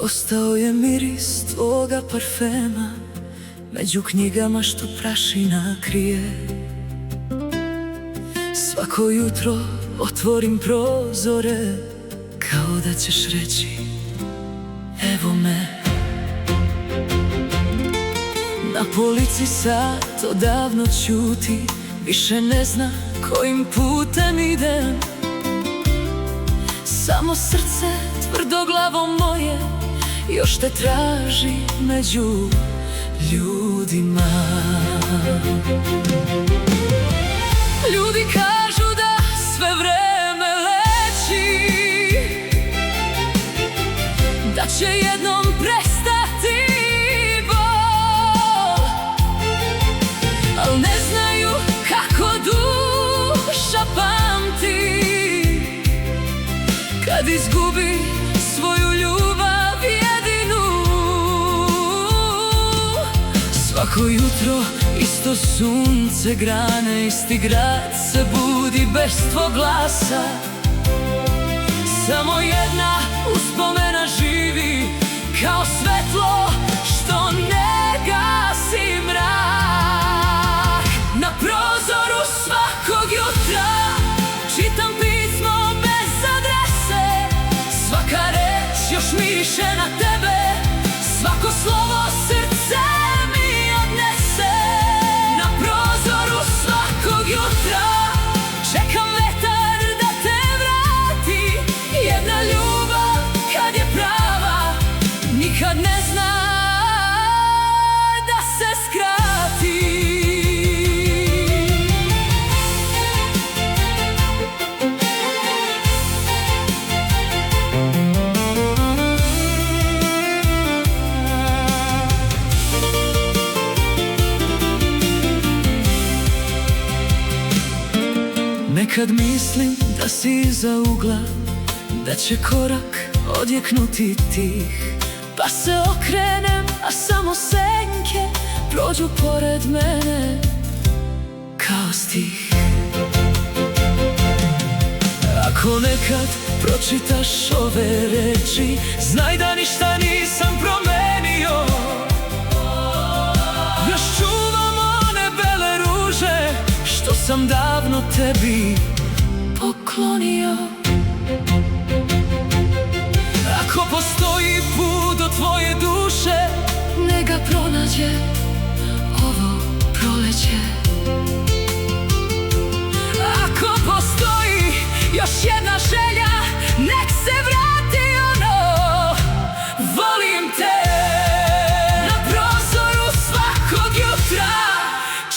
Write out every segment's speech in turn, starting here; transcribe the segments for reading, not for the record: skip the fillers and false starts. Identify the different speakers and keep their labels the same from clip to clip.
Speaker 1: Ostao je miris tvoga parfema među knjigama što prašina krije. Svako jutro otvorim prozore kao da ćeš reći evo me. Na polici sat odavno ćuti, više ne zna kojim putem idem. Samo srce tvrdoglavo moje još te traži među ljudima. Ljudi kažu da sve vreme leči, da će jednom prestati bol, al ne znaju kako duša pamti kad izgubi svoju ljubav jedinu. Svako jutro isto sunce grane, isti grad se budi bez tvog glasa. Samo jedna uspomena živi kao svetlo što ne gasi mrak. Na prozoru svakog jutra čitam pismo bez adrese. Svaka reč još miriše na tebe, svako slovo srce mi odnese. Na prozoru svakog jutra čekam vetar da te vrati. Jedna ljubav kad je prava nikad ne zna da se skrati. Nekad mislim da si iza ugla, da će korak odjeknuti tih, pa se okrenem, a samo senke prođu pored mene kao stih. Ako nekad pročitaš ove reči, znaj da ništa nisam promenio. Još čuvam one bele ruže što sam davno tebi poklonio. Ako postoji put do tvoje duše, neka pronađe ovo proleće. Ako postoji još jedna želja, nek se vrati ono volim te. Na prozoru svakog jutra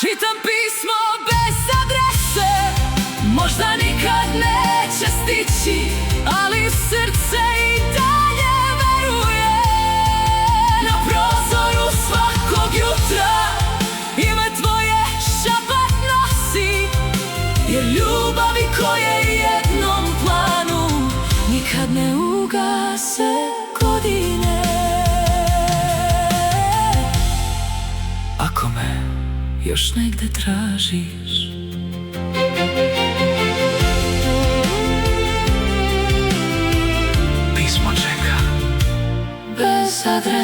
Speaker 1: čitam pismo bez adrese. Možda nikad neće stići, ali srce i dalje veruje. Na prozoru svakog jutra ime tvoje šapat nosi, jer ljubavi koje jednom planu nikad ne ugase godine. Ako me još negde tražiš, pismo čeka bez adrese.